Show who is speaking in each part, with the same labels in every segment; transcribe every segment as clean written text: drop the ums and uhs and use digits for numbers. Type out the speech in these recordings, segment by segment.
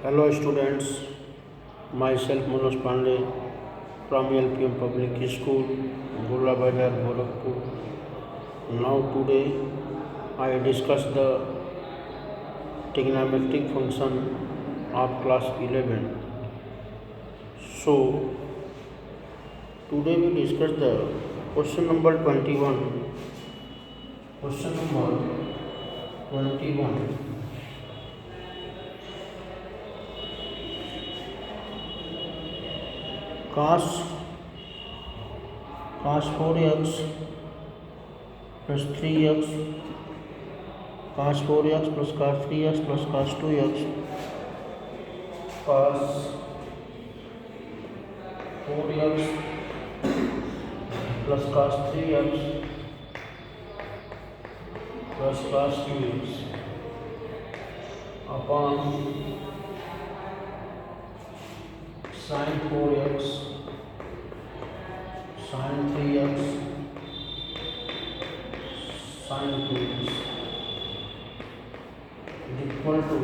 Speaker 1: Hello students, myself Manoj Pandey from LPM Public School, Gola Bazar, Gorakhpur. Now today I discuss the trigonometric function of class 11. So today we discuss the question number 21. Question number 21. cos 4x plus 3x cos 4x plus cos 3x plus cos 2x cos 4x plus cos 3x plus cos 2x upon sin 4x sin 3x sin 2x is equal to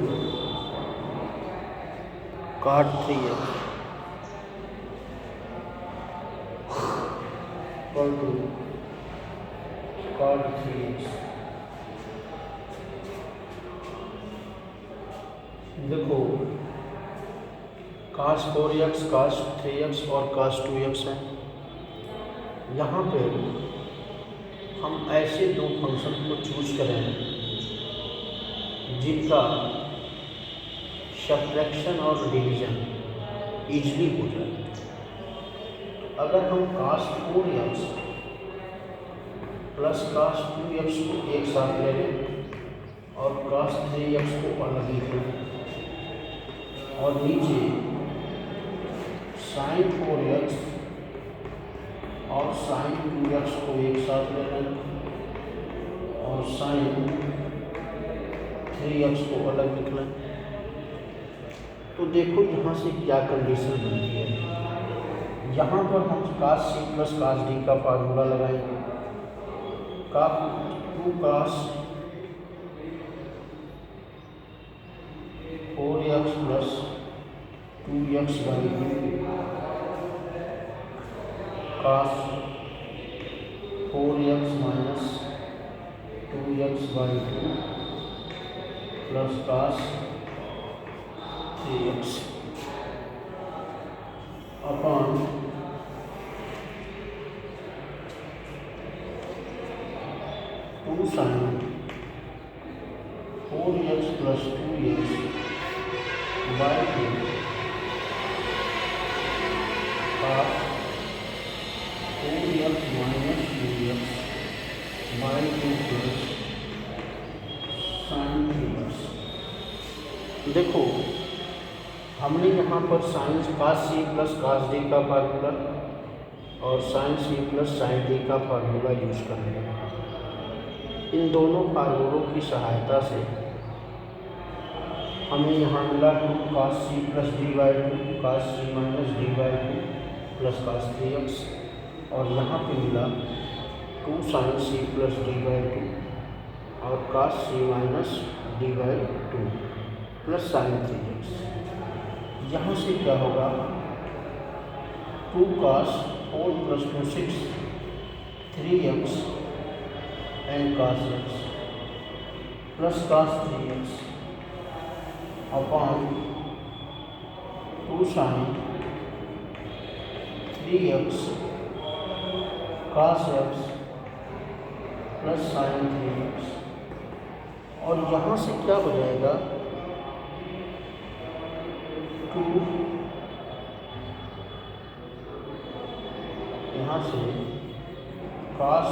Speaker 1: cot 3x equal to cot 3x। देखो cos 4x cos 3x और cos 2x है। यहाँ पे हम ऐसे दो function को choose करें जिनका सब्ट्रैक्शन और डिवीजन इजली हो जाए। अगर हम cos 4x plus cos 2x को एक साथ ले लें और cos 3x को अलग लिख लें और नीचे sin 4x और sin 2x को एक साथ ले लें और sin 3x को अलग लिख लें, तो देखो यहाँ से क्या कंडीशन बनती है। यहाँ पर हम cos c plus cos d का फार्मूला लगाएंगे। Two cos 4x plus 2x by 2 cos 4x minus 2x by 2 plus cos 3x upon 2 sin 4x plus 2x by 2 cos 4x minus 2x by 2 plus sin 3x। देखो हमने यहाँ पर sine cos c plus cos d का formula और sin c plus sin d का formula use कर लिया। इन दोनों फार्मूलों की सहायता से हमें यहाँ मिला 2 cos c plus d by 2 cos c minus d by 2 plus cos 3x और यहाँ पे मिला 2 sin c plus d by 2 और cos c minus d by 2 plus sin 3x। यहाँ से क्या होगा 2 cos 4 plus 2 6 3x and cos x plus cos 3x upon 2 sin 3x cos x plus sin 3x और यहाँ से क्या हो जाएगा 2 यहाँ से cos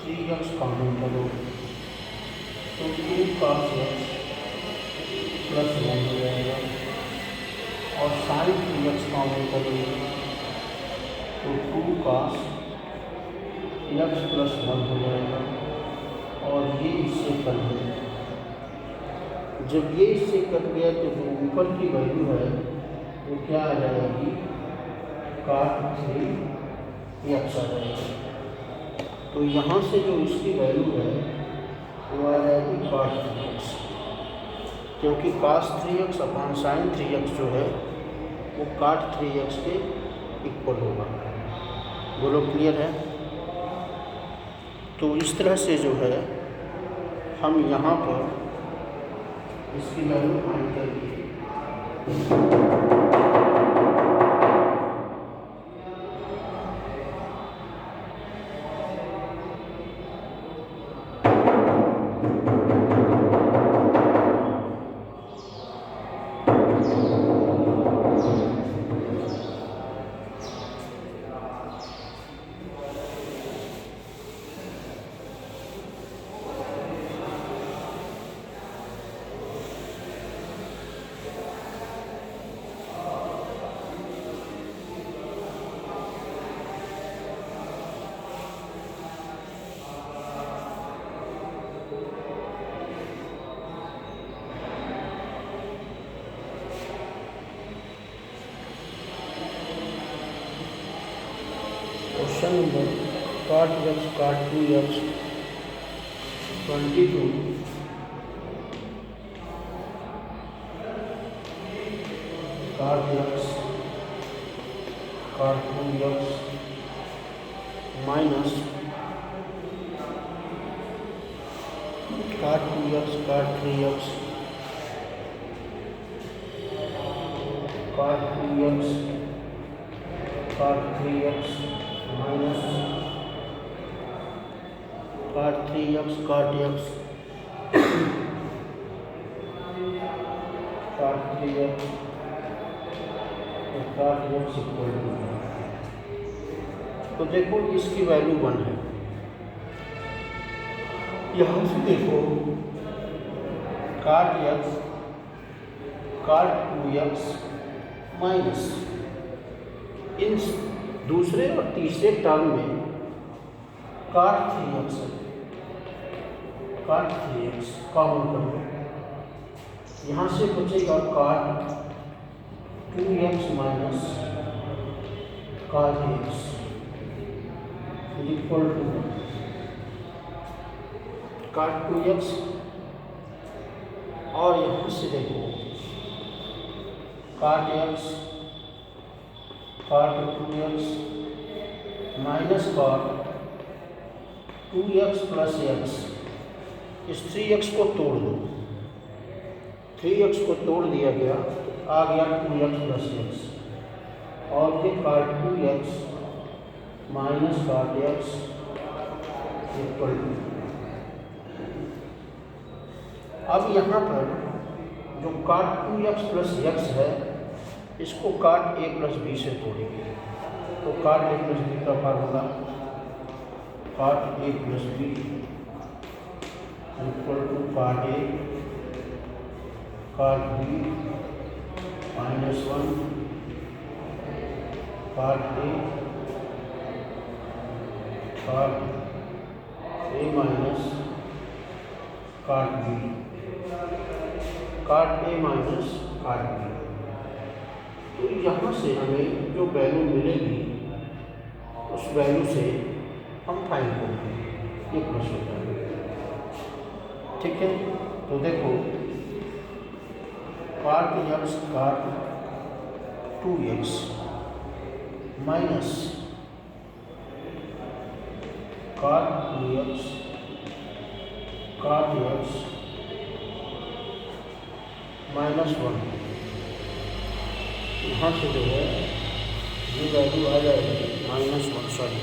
Speaker 1: 3x कॉमन करो तो 2 cos x प्लस 1 हो जाएगा और sin 3x कॉमन करोगे तो 2 cos x प्लस 1 हो जाएगा और ये इससे कट गया। जब ये इससे कट गया तो जो ऊपर की वैल्यू है वो क्या आ जाएगी cot 3x आ जाएगी। तो यहाँ से जो इसकी वैल्यू है वो आ जाएगी cot 3x। क्योंकि cos 3x upon sin 3x जो है वो cot 3x के इक्वल होगा। बोलो क्लियर है? तो इस तरह से जो है हम यहाँ पर इसकी वैल्यू फाइंड करेंगे। Question number cot x cot 2x 22 cot x cot 2x minus cot 2x cot 3x cot 2x cot 3x minus cot 3x cot x cot 3x cot x equal to. तो देखो इसकी value 1 है। यहाँ से देखो cot x cot 2x minus इन दूसरे और तीसरे टर्म में cot 3x है, cot 3x कॉमन कर लो। यहाँ से बचेगा cot 2x minus cot x equal to cot 2x और यहाँ से देखो cot x cot 2x minus cot 2x plus x। इस 3x को तोड़ दो, 3x को तोड़ दिया गया तो आ गया 2x प्लस x और फिर cot 2x minus cot x equal to. अब यहाँ पर जो cot 2x प्लस x है इसको cot a प्लस b से तोड़ेंगे तो cot a प्लस b का formula cot a plus b equal to cot a cot b minus 1 cot a minus cot b cot a minus cot b। तो यहाँ से हमें जो वैल्यू मिलेगी उस वैल्यू से हम फाइंड करेंगे, ये प्लस हो जाएगा। ठीक है, तो देखो cot x cot 2x minus cot 2x cot x minus 1। यहाँ से जो है ये वैल्यू आ जाएगी minus 1, sorry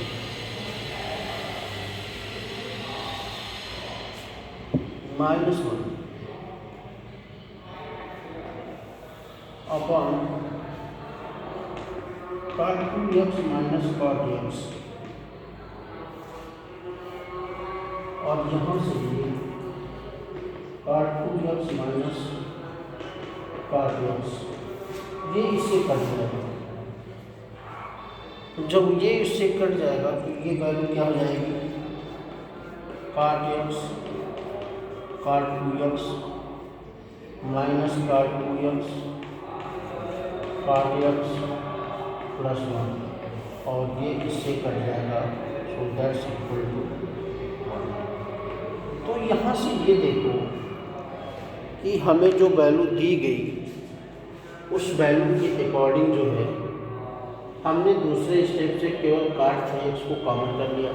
Speaker 1: minus 1 upon cot 2x minus cot x और यहाँ से ये cot 2x minus cot x ये इससे कट जाएगा। जब ये इससे कट जाएगा तो ये वैल्यू क्या हो जाएगी cot x cot 2x minus cot 2x cot x plus 1 और ये इससे कट जाएगा सो दैट्स इक्वल टू 1। तो यहाँ से ये देखो कि हमें जो वैल्यू दी गई उस वैल्यू के अकॉर्डिंग जो है हमने दूसरे स्टेप से केवल cot 3x को कॉमन कर लिया।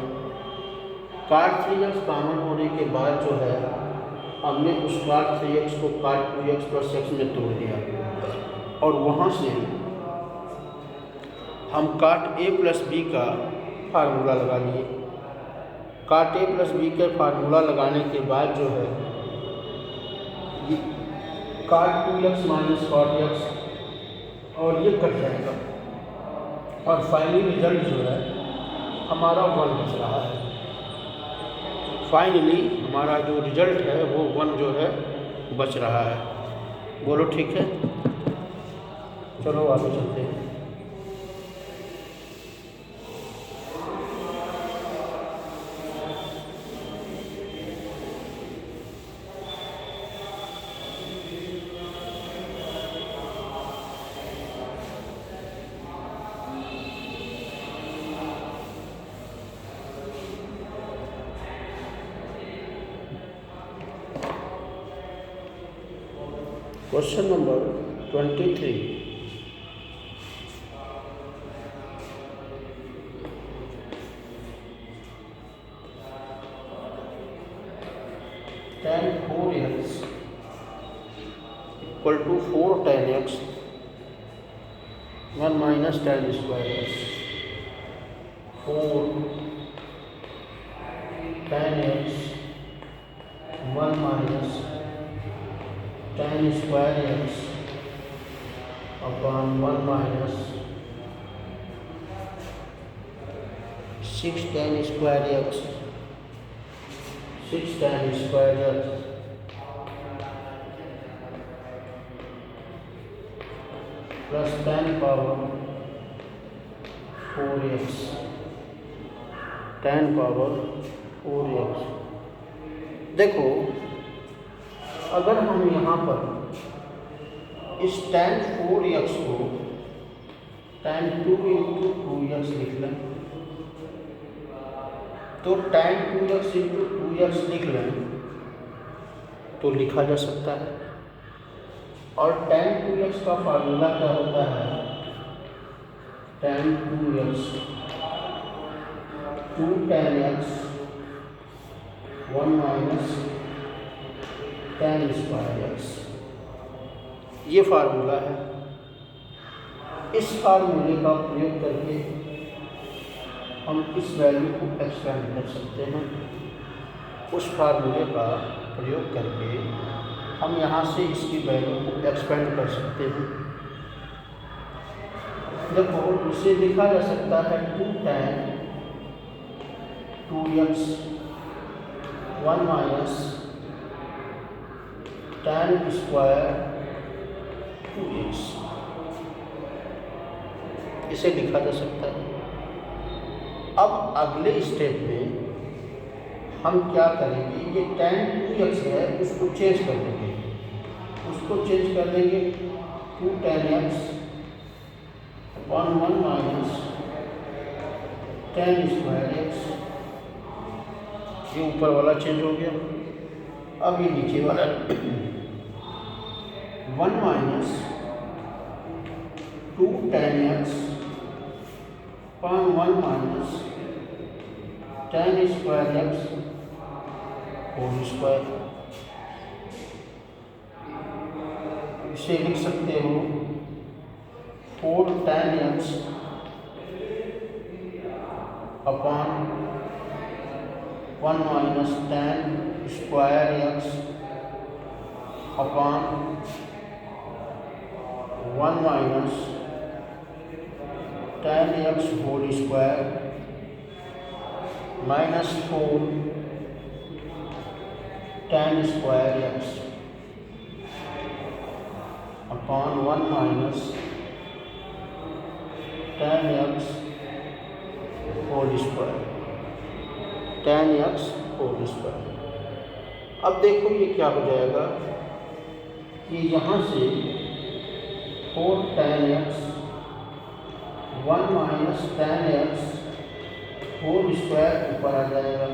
Speaker 1: cot 3x कॉमन होने के बाद जो है हमने उस cot 3x को cot 2x प्लस x में तोड़ दिया और वहाँ से हम cot a प्लस b का फार्मूला लगा लिए। cot a प्लस b का फार्मूला लगाने के बाद जो है ये cot 2x minus cot x और ये कट जाएगा और फाइनली रिजल्ट जो है हमारा 1 बच रहा है। फाइनली हमारा जो रिजल्ट है वो 1 जो है बच रहा है। बोलो ठीक है, चलो आगे चलते हैं। Question number 23। tan 4x equal to 4 tan x 1 minus tan square x 4 tan x 1 minus tan square x upon 1 minus 6 tan square x 6 tan square x plus tan power 4x tan power 4x। देखो अगर हम यहाँ पर इस tan 4x को tan 2 into 2x लिख लें तो tan 2x इंटू 2x लिख लें तो लिखा जा सकता है। और tan 2x का फार्मूला क्या होता है, tan 2x 2 tan x 1 minus tan square x, ये फार्मूला है। इस फार्मूले का प्रयोग करके हम इस वैल्यू को एक्सपेंड कर सकते हैं। उस फार्मूले का प्रयोग करके हम यहाँ से इसकी वैल्यू को एक्सपेंड कर सकते हैं। देखो इसे लिखा जा सकता है 2 tan 2x 1 minus tan square 2x, इसे लिखा जा सकता है। अब अगले स्टेप में हम क्या करेंगे, ये tan 2x है उसको चेंज कर देंगे, उसको चेंज कर देंगे 2 tan x upon 1 minus tan square x। ये ऊपर वाला चेंज हो गया। अब ये नीचे वाला 1 minus 2 tan x upon 1 minus tan square x whole square. इसे लिख सकते हो 4 tan x upon 1 minus tan square x upon 1 minus tan x whole square minus 4 tan square x upon 1 minus tan x whole square tan x whole square. अब देखो ये क्या हो जाएगा कि यहाँ से 4 tan x 1 minus tan x whole square ऊपर आ जाएगा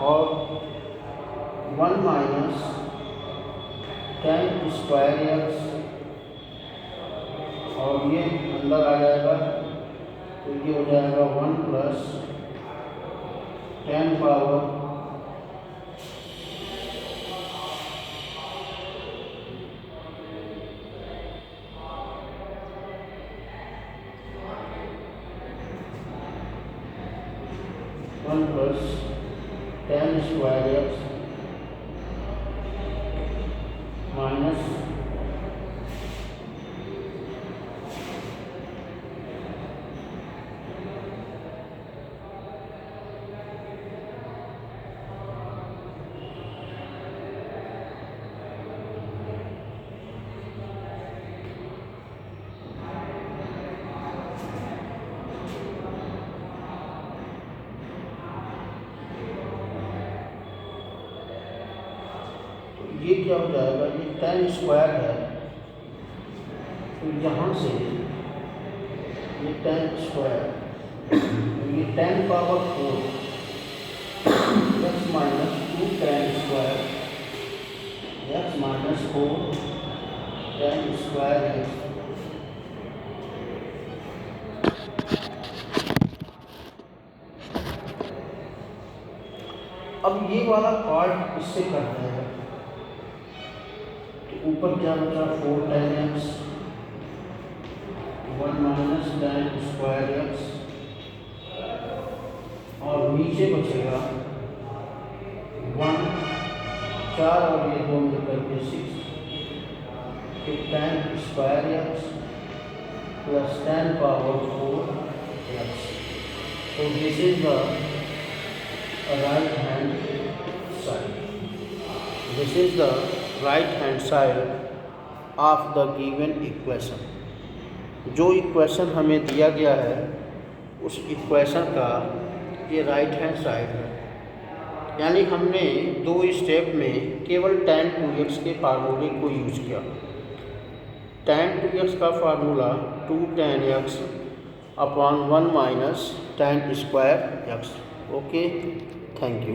Speaker 1: और 1 माइनस tan स्क्वायर एक्स, और ये अंदर आ जाएगा तो ये हो जाएगा 1 plus tan power 1 plus tan square x minus ये क्या हो जाएगा, ये tan स्क्वायर है तो यहाँ से ये tan स्क्वायर, ये tan power 4 x minus 2 tan square x minus 4 tan square x. अब ये वाला पार्ट इससे कट जाएगा, ऊपर क्या बचा 4 tan x 1 minus tan square x, और नीचे बचेगा 1 4 और ये 2 मिलकर के 6, फिर tan square X plus tan power 4 X. तो this is the right hand side. This is the right hand side of the given equation. जो इक्वेशन हमें दिया गया है उस इक्वेशन का ये राइट हैंड साइड है, यानी हमने 2 स्टेप में केवल tan 2x के फार्मूले को यूज किया। tan 2x का formula 2 tan x upon 1 minus tan square x. Okay, thank you.